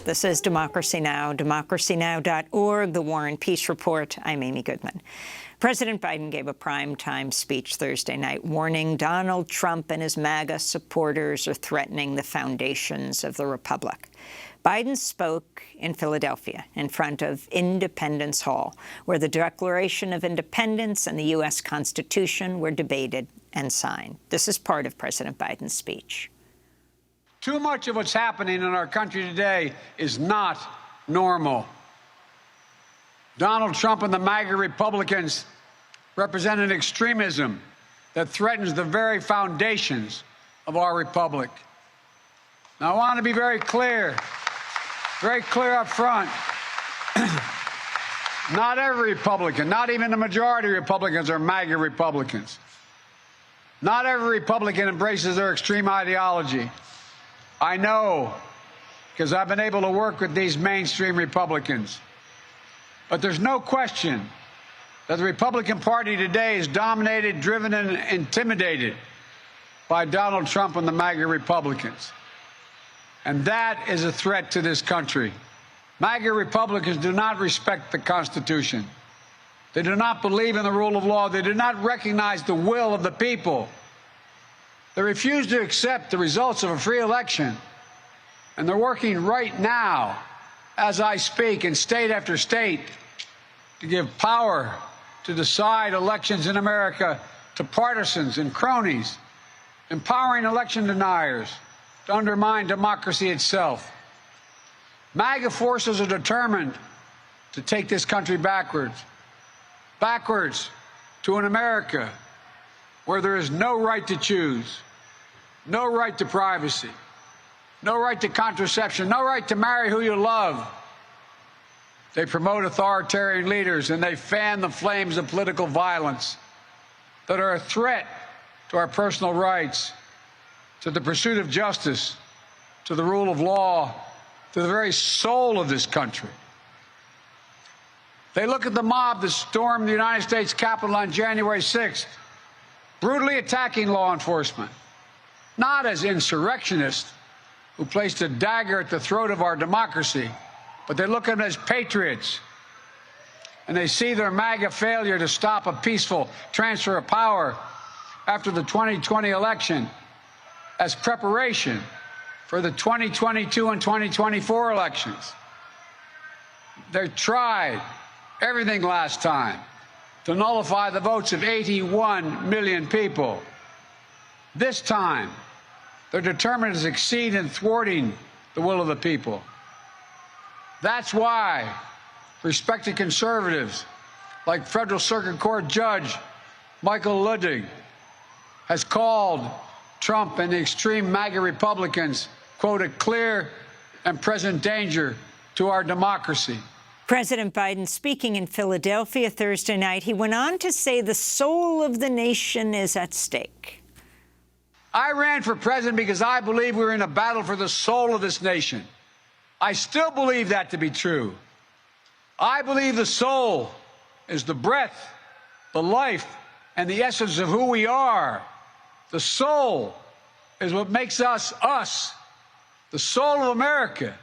This is Democracy Now!, democracynow.org, the War and Peace Report. I'm Amy Goodman. President Biden gave a primetime speech Thursday night warning Donald Trump and his MAGA supporters are threatening the foundations of the republic. Biden spoke in Philadelphia in front of Independence Hall, where the Declaration of Independence and the U.S. Constitution were debated and signed. This is part of President Biden's speech. Too much of what's happening in our country today is not normal. Donald Trump and the MAGA Republicans represent an extremism that threatens the very foundations of our republic. Now, I want to be very clear up front. Not every Republican, not even the majority of Republicans, are MAGA Republicans. Not every Republican embraces their extreme ideology. I know, because I've been able to work with these mainstream Republicans. But there's no question that the Republican Party today is dominated, driven, and intimidated by Donald Trump and the MAGA Republicans. And that is a threat to this country. MAGA Republicans do not respect the Constitution. They do not believe in the rule of law. They do not recognize the will of the people. They refuse to accept the results of a free election. And they're working right now, as I speak, in state after state, to give power to decide elections in America to partisans and cronies, empowering election deniers to undermine democracy itself. MAGA forces are determined to take this country backwards to an America where there is no right to choose, no right to privacy, no right to contraception, no right to marry who you love. They promote authoritarian leaders and they fan the flames of political violence that are a threat to our personal rights, to the pursuit of justice, to the rule of law, to the very soul of this country. They look at the mob that stormed the United States Capitol on January 6th, brutally attacking law enforcement, not as insurrectionists who placed a dagger at the throat of our democracy, but they look at them as patriots. And they see their MAGA failure to stop a peaceful transfer of power after the 2020 election as preparation for the 2022 and 2024 elections. They tried everything last time to nullify the votes of 81 million people. This time, they're determined to succeed in thwarting the will of the people. That's why respected conservatives like Federal Circuit Court Judge Michael Ludwig has called Trump and the extreme MAGA Republicans, quote, a clear and present danger to our democracy. President Biden speaking in Philadelphia Thursday night, he went on to say the soul of the nation is at stake. I ran for president because I believe we're in a battle for the soul of this nation. I still believe that to be true. I believe the soul is the breath, the life, and the essence of who we are. The soul is what makes us, us. The soul of America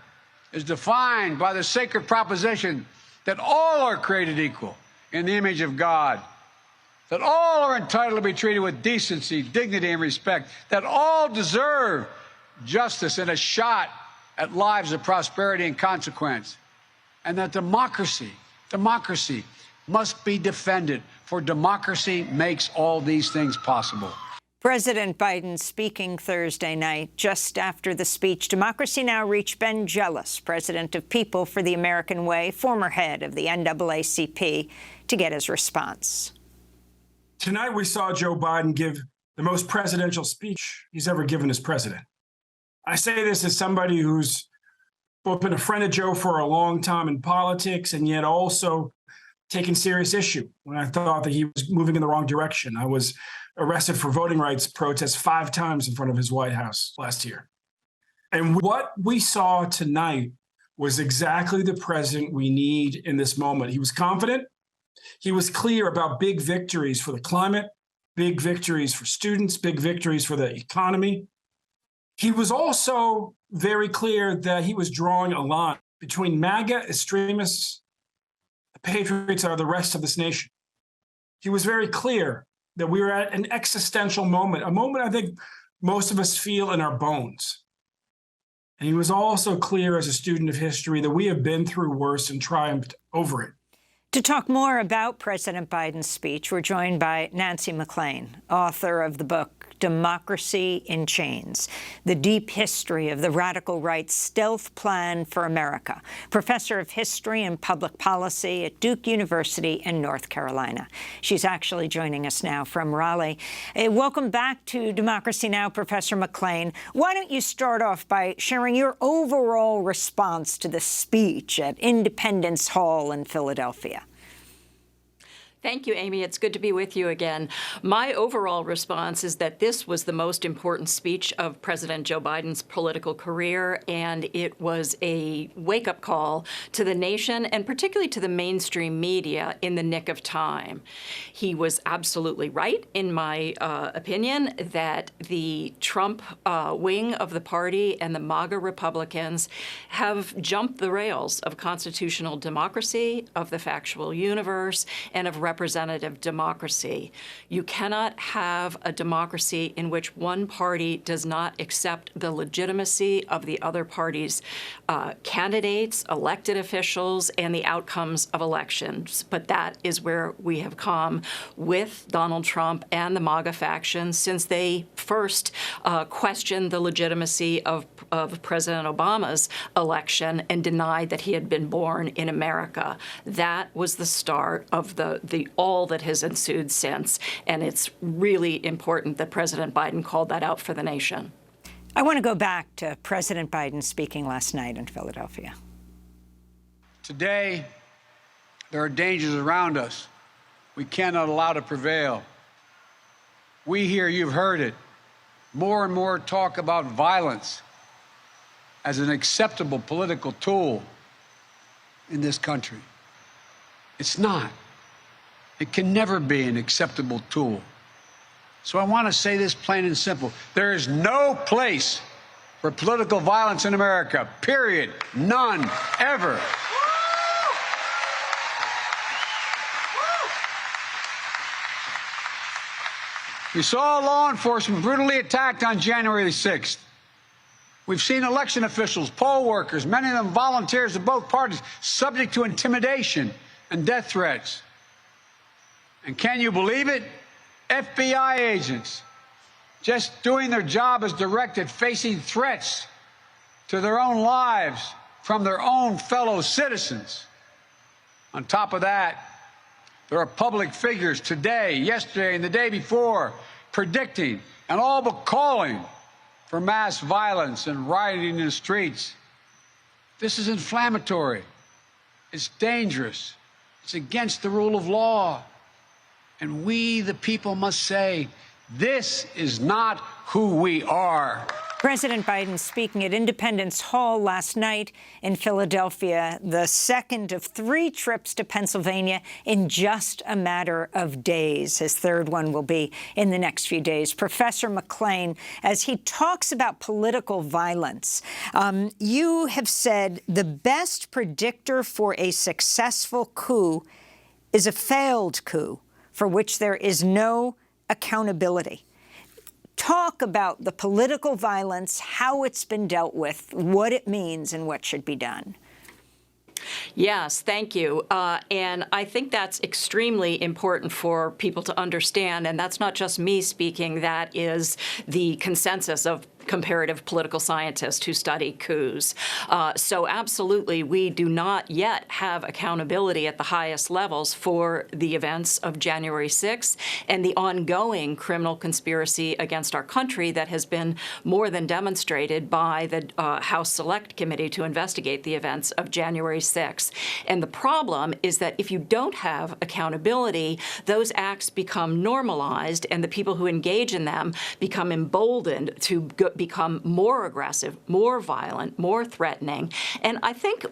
is defined by the sacred proposition that all are created equal in the image of God, that all are entitled to be treated with decency, dignity, and respect, that all deserve justice and a shot at lives of prosperity and consequence, and that democracy must be defended, for democracy makes all these things possible. President Biden speaking Thursday night, just after the speech. Democracy Now! Reached Ben Jealous, president of People for the American Way, former head of the NAACP, to get his response. Tonight, we saw Joe Biden give the most presidential speech he's ever given as president. I say this as somebody who's both been a friend of Joe for a long time in politics and yet also taken serious issue when I thought that he was moving in the wrong direction. I was arrested for voting rights protests 5 times in front of his White House last year. And what we saw tonight was exactly the president we need in this moment. He was confident. He was clear about big victories for the climate, big victories for students, big victories for the economy. He was also very clear that he was drawing a line between MAGA extremists, the patriots, and the rest of this nation. He was very clear that we were at an existential moment, a moment I think most of us feel in our bones. And he was also clear as a student of history that we have been through worse and triumphed over it. To talk more about President Biden's speech, we're joined by Nancy MacLean, author of the book Democracy in Chains, The Deep History of the Radical Right's Stealth Plan for America, professor of history and public policy at Duke University in North Carolina. She's actually joining us now from Raleigh. Welcome back to Democracy Now!, Professor MacLean. Why don't you start off by sharing your overall response to the speech at Independence Hall in Philadelphia? Thank you, Amy. It's good to be with you again. My overall response is that this was the most important speech of President Joe Biden's political career, and it was a wake-up call to the nation and particularly to the mainstream media in the nick of time. He was absolutely right, in my opinion, that the Trump wing of the party and the MAGA Republicans have jumped the rails of constitutional democracy, of the factual universe, and of representative democracy. You cannot have a democracy in which one party does not accept the legitimacy of the other party's candidates, elected officials, and the outcomes of elections. But that is where we have come with Donald Trump and the MAGA faction since they first questioned the legitimacy of President Obama's election and denied that he had been born in America. That was the start of all that has ensued since, and it's really important that President Biden called that out for the nation. I want to go back to President Biden speaking last night in Philadelphia. Today, there are dangers around us we cannot allow to prevail. We hear, you've heard it, more and more talk about violence as an acceptable political tool in this country. It's not. It can never be an acceptable tool. So I want to say this plain and simple. There is no place for political violence in America, period. None, ever. We saw law enforcement brutally attacked on January 6th. We've seen election officials, poll workers, many of them volunteers of both parties, subject to intimidation and death threats. And can you believe it? FBI agents just doing their job as directed, facing threats to their own lives from their own fellow citizens. On top of that, there are public figures today, yesterday, and the day before predicting and all but calling for mass violence and rioting in the streets. This is inflammatory. It's dangerous. It's against the rule of law. And we, the people, must say, this is not who we are. President Biden speaking at Independence Hall last night in Philadelphia, the second of 3 trips to Pennsylvania in just a matter of days. His third one will be in the next few days. Professor MacLean, as he talks about political violence, you have said the best predictor for a successful coup is a failed coup for which there is no accountability. Talk about the political violence, how it's been dealt with, what it means, and what should be done. Yes, thank you. And I think that's extremely important for people to understand. And that's not just me speaking. That is the consensus of comparative political scientists who study coups. So absolutely, we do not yet have accountability at the highest levels for the events of January 6th and the ongoing criminal conspiracy against our country that has been more than demonstrated by the House Select Committee to investigate the events of January 6th. And the problem is that if you don't have accountability, those acts become normalized and the people who engage in them become emboldened to become more aggressive, more violent, more threatening. And I think,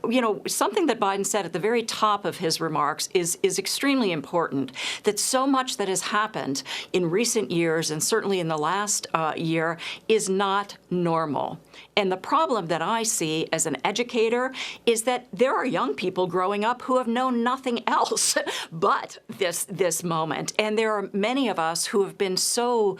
something that Biden said at the very top of his remarks is extremely important, that so much that has happened in recent years, and certainly in the last year, is not normal. And the problem that I see as an educator is that there are young people growing up who have known nothing else but this moment. And there are many of us who have been so,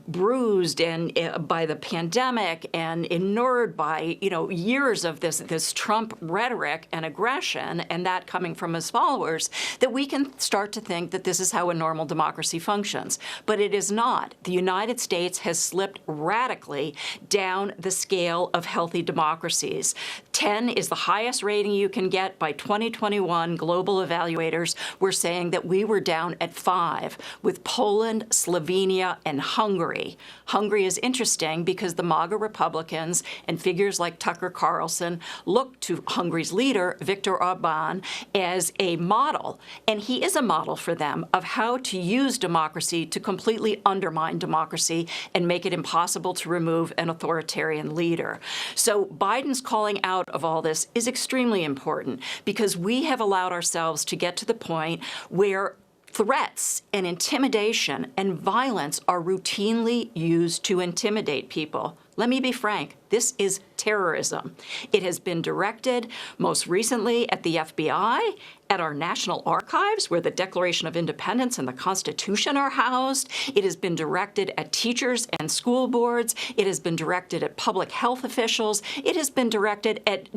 bruised and by the pandemic and inured by, years of this Trump rhetoric and aggression, and that coming from his followers, that we can start to think that this is how a normal democracy functions. But it is not. The United States has slipped radically down the scale of healthy democracies. 10 is the highest rating you can get. By 2021, global evaluators were saying that we were down at 5, with Poland, Slovenia, and Hungary. Hungary is interesting because the MAGA Republicans and figures like Tucker Carlson look to Hungary's leader, Viktor Orbán, as a model. And he is a model for them of how to use democracy to completely undermine democracy and make it impossible to remove an authoritarian leader. So Biden's calling out of all this is extremely important, because we have allowed ourselves to get to the point where threats and intimidation and violence are routinely used to intimidate people. Let me be frank, this is terrorism. It has been directed most recently at the FBI, at our National Archives, where the Declaration of Independence and the Constitution are housed. It has been directed at teachers and school boards. It has been directed at public health officials. It has been directed at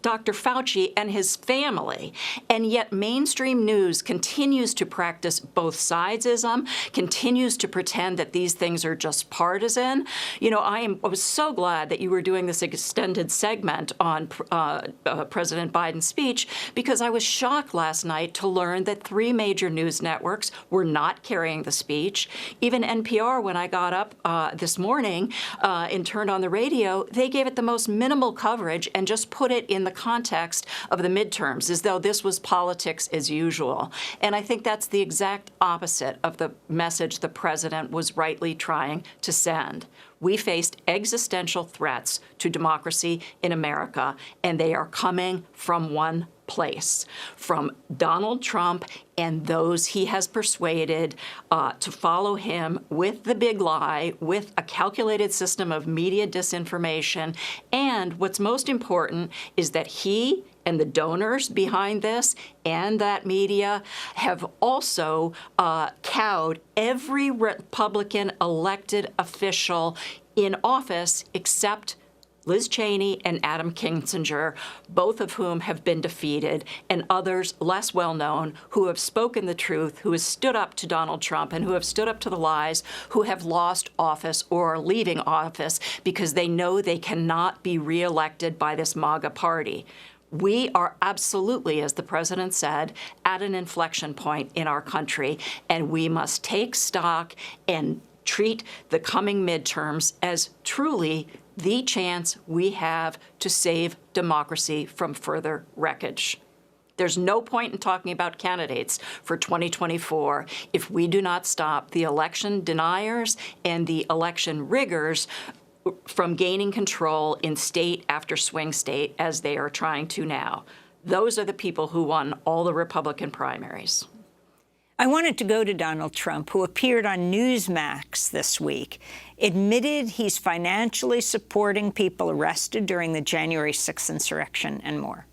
Dr. Fauci and his family. And yet mainstream news continues to practice both sidesism, continues to pretend that these things are just partisan. I was so glad that you were doing this extended segment on President Biden's speech, because I was shocked last night to learn that 3 major news networks were not carrying the speech. Even NPR, when I got up this morning and turned on the radio, they gave it the most minimal coverage and just put it in the context of the midterms, as though this was politics as usual. And I think that's the exact opposite of the message the president was rightly trying to send. We faced existential threats to democracy in America, and they are coming from one place, from Donald Trump and those he has persuaded to follow him with the big lie, with a calculated system of media disinformation. And what's most important is that he and the donors behind this and that media have also cowed every Republican elected official in office except Liz Cheney and Adam Kinzinger, both of whom have been defeated, and others less well-known who have spoken the truth, who have stood up to Donald Trump and who have stood up to the lies, who have lost office or are leaving office because they know they cannot be reelected by this MAGA party. We are absolutely, as the president said, at an inflection point in our country, and we must take stock and treat the coming midterms as truly the chance we have to save democracy from further wreckage. There's no point in talking about candidates for 2024 if we do not stop the election deniers and the election riggers from gaining control in state after swing state, as they are trying to now. Those are the people who won all the Republican primaries. I wanted to go to Donald Trump, who appeared on Newsmax this week, admitted he's financially supporting people arrested during the January 6th insurrection and more.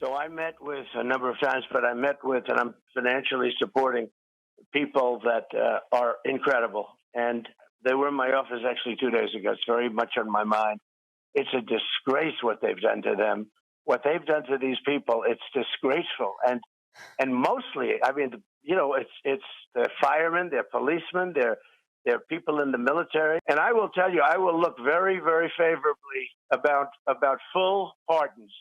So I met with a number of times, but I met with, and I'm financially supporting people that are incredible. And they were in my office actually 2 days ago. It's very much on my mind. It's a disgrace what they've done to them. What they've done to these people, it's disgraceful. And mostly, I mean, it's the firemen, they're policemen, they're people in the military. And I will tell you, I will look very, very favorably about full pardons.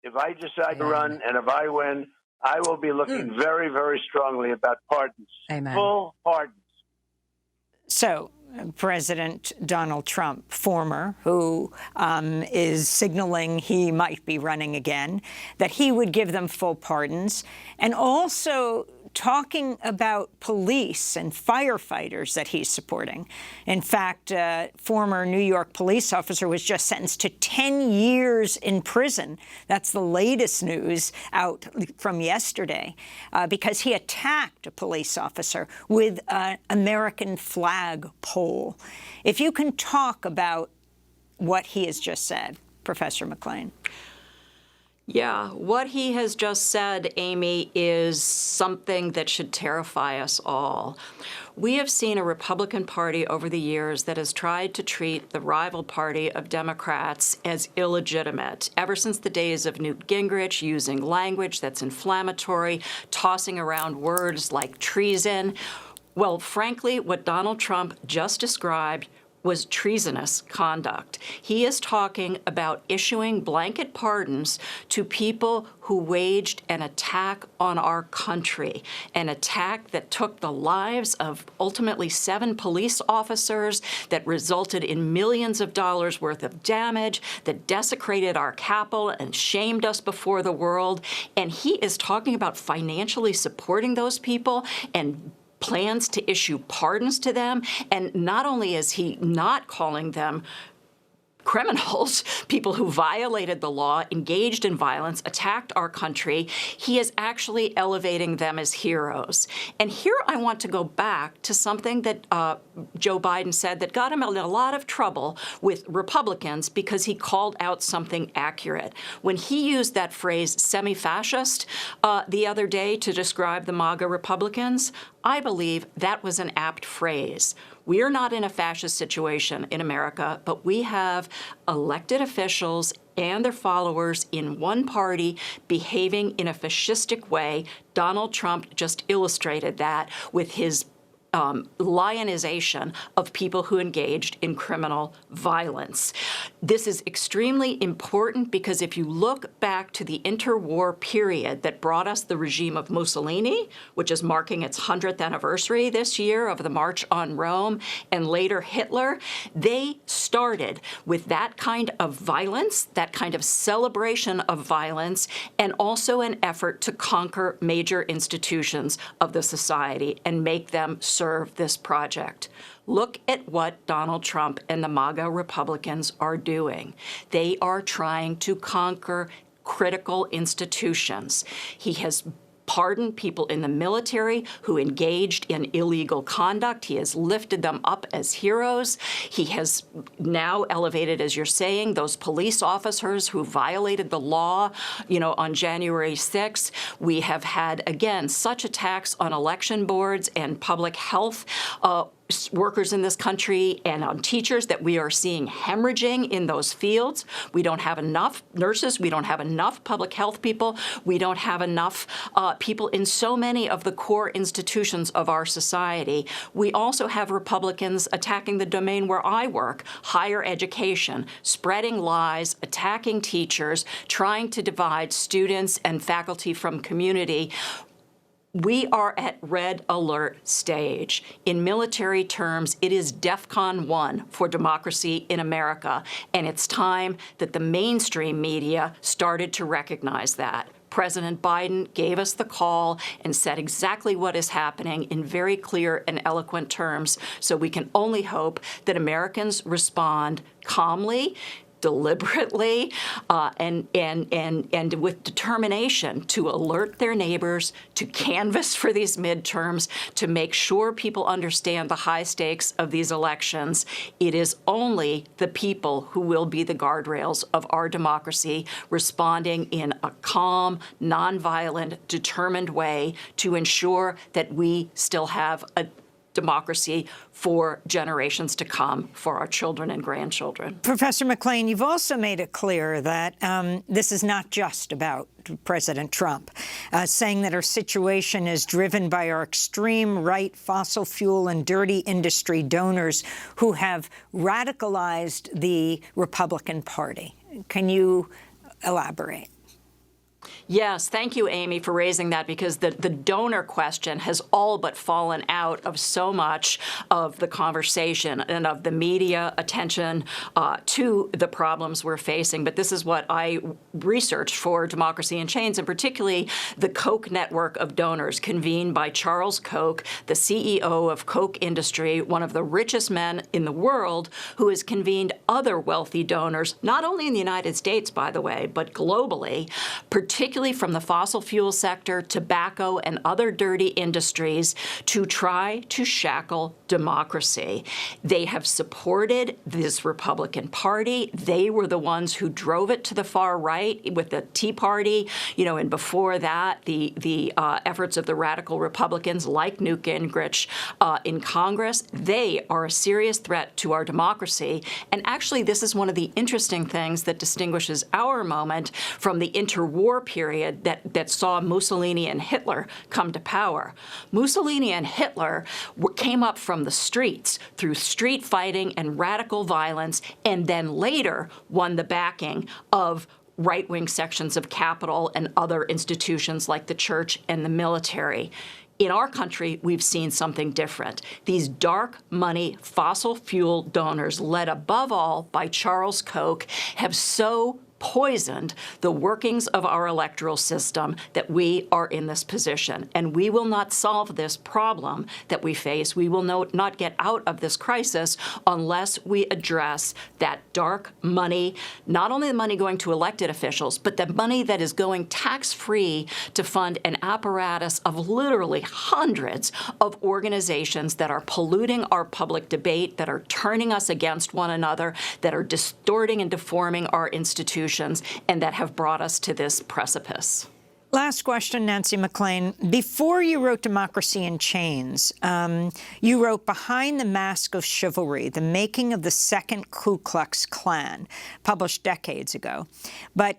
If I decide to run and if I win, I will be looking very, very strongly about pardons. Amen. Full pardons. So President Donald Trump, former, who is signaling he might be running again, that he would give them full pardons, and also talking about police and firefighters that he's supporting. In fact, a former New York police officer was just sentenced to 10 years in prison. That's the latest news out from yesterday, because he attacked a police officer with an American flag pole. If you can talk about what he has just said, Professor MacLean. Yeah, what he has just said, Amy, is something that should terrify us all. We have seen a Republican Party over the years that has tried to treat the rival party of Democrats as illegitimate, ever since the days of Newt Gingrich, using language that's inflammatory, tossing around words like treason. Well, frankly, what Donald Trump just described was treasonous conduct. He is talking about issuing blanket pardons to people who waged an attack on our country, an attack that took the lives of ultimately 7 police officers, that resulted in millions of dollars worth of damage, that desecrated our Capitol and shamed us before the world. And he is talking about financially supporting those people and plans to issue pardons to them. And not only is he not calling them criminals, people who violated the law, engaged in violence, attacked our country, he is actually elevating them as heroes. And here I want to go back to something that Joe Biden said that got him in a lot of trouble with Republicans, because he called out something accurate. When he used that phrase semi-fascist the other day to describe the MAGA Republicans, I believe that was an apt phrase. We are not in a fascist situation in America, but we have elected officials and their followers in one party behaving in a fascistic way. Donald Trump just illustrated that with his lionization of people who engaged in criminal violence. This is extremely important because if you look back to the interwar period that brought us the regime of Mussolini, which is marking its 100th anniversary this year of the March on Rome, and later Hitler, they started with that kind of violence, that kind of celebration of violence, and also an effort to conquer major institutions of the society and make them serve this project. Look at what Donald Trump and the MAGA Republicans are doing. They are trying to conquer critical institutions. He has pardoned people in the military who engaged in illegal conduct. He has lifted them up as heroes. He has now elevated, as you're saying, those police officers who violated the law, on January 6th. We have had, again, such attacks on election boards and public health workers in this country and on teachers that we are seeing hemorrhaging in those fields. We don't have enough nurses. We don't have enough public health people. We don't have enough people in so many of the core institutions of our society. We also have Republicans attacking the domain where I work, higher education, spreading lies, attacking teachers, trying to divide students and faculty from community. We are at red alert stage. In military terms, it is DEFCON 1 for democracy in America, and it's time that the mainstream media started to recognize that. President Biden gave us the call and said exactly what is happening in very clear and eloquent terms, so we can only hope that Americans respond calmly, deliberately, and with determination to alert their neighbors, to canvass for these midterms, to make sure people understand the high stakes of these elections. It is only the people who will be the guardrails of our democracy, responding in a calm, nonviolent, determined way to ensure that we still have a democracy for generations to come, for our children and grandchildren. Professor MacLean, you've also made it clear that this is not just about President Trump, saying that our situation is driven by our extreme right fossil fuel and dirty industry donors who have radicalized the Republican Party. Can you elaborate? Yes, thank you, Amy, for raising that, because the donor question has all but fallen out of so much of the conversation and of the media attention to the problems we're facing. But this is what I researched for Democracy in Chains, and particularly the Koch network of donors convened by Charles Koch, the CEO of Koch Industry, one of the richest men in the world, who has convened other wealthy donors, not only in the United States, by the way, but globally, particularly from the fossil fuel sector, tobacco, and other dirty industries, to try to shackle democracy. They have supported this Republican Party. They were the ones who drove it to the far right with the Tea Party, and before that, the efforts of the radical Republicans like Newt Gingrich in Congress. They are a serious threat to our democracy. And actually, this is one of the interesting things that distinguishes our moment from the interwar period that saw Mussolini and Hitler come to power. Mussolini and Hitler came up from the streets through street fighting and radical violence, and then later won the backing of right-wing sections of capital and other institutions like the church and the military. In our country, we've seen something different. These dark money fossil fuel donors, led above all by Charles Koch, have so poisoned the workings of our electoral system that we are in this position. And we will not solve this problem that we face. We will not get out of this crisis unless we address that dark money, not only the money going to elected officials, but the money that is going tax-free to fund an apparatus of literally hundreds of organizations that are polluting our public debate, that are turning us against one another, that are distorting and deforming our institutions, and that have brought us to this precipice. Last question, Nancy MacLean. Before you wrote Democracy in Chains, you wrote Behind the Mask of Chivalry, The Making of the Second Ku Klux Klan, published decades ago. But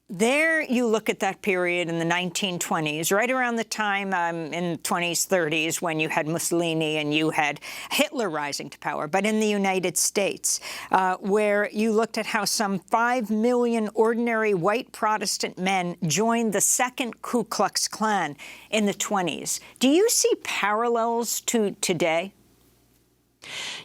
there you look at that period in the 1920s, right around the time in the 20s, 30s, when you had Mussolini and you had Hitler rising to power, but in the United States, where you looked at how some 5 million ordinary white Protestant men joined the second Ku Klux Klan in the 20s. Do you see parallels to today?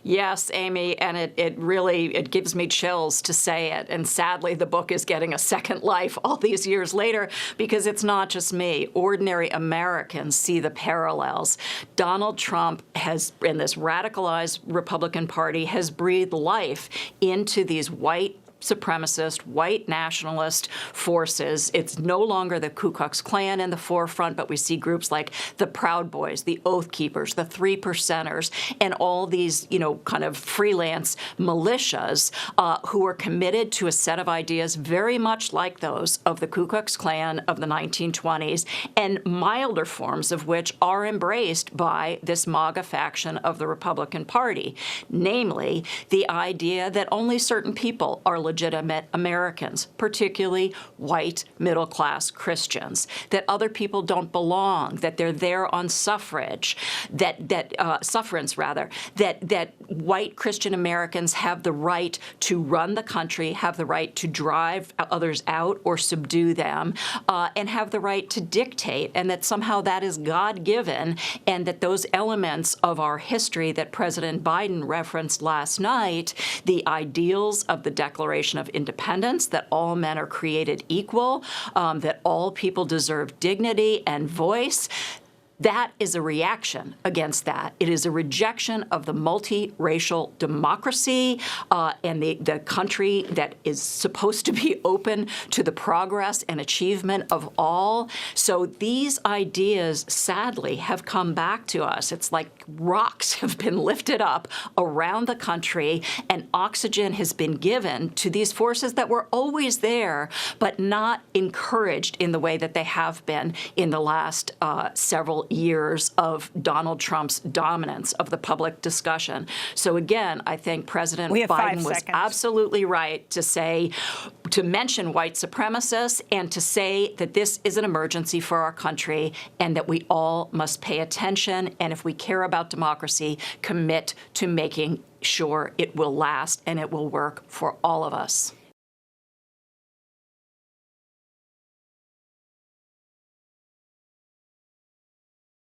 Yes, Amy, and it really gives me chills to say it. And sadly, the book is getting a second life all these years later, because it's not just me. Ordinary Americans see the parallels. Donald Trump has, in this radicalized Republican Party, has breathed life into these white supremacist, white nationalist forces. It's no longer the Ku Klux Klan in the forefront, but we see groups like the Proud Boys, the Oath Keepers, the 3 Percenters, and all these, kind of freelance militias who are committed to a set of ideas very much like those of the Ku Klux Klan of the 1920s, and milder forms of which are embraced by this MAGA faction of the Republican Party, namely the idea that only certain people are legitimate Americans, particularly white middle-class Christians, that other people don't belong, that they're there on sufferance, that white Christian Americans have the right to run the country, have the right to drive others out or subdue them, and have the right to dictate, and that somehow that is God-given, and that those elements of our history that President Biden referenced last night, the ideals of the Declaration of Independence, that all men are created equal, that all people deserve dignity and voice, that is a reaction against that. It is a rejection of the multiracial democracy and the country that is supposed to be open to the progress and achievement of all. So these ideas, sadly, have come back to us. It's like rocks have been lifted up around the country, and oxygen has been given to these forces that were always there, but not encouraged in the way that they have been in the last several years of Donald Trump's dominance of the public discussion. So again, I think President Biden was absolutely right to mention white supremacists and to say that this is an emergency for our country and that we all must pay attention, and if we care about democracy, commit to making sure it will last and it will work for all of us.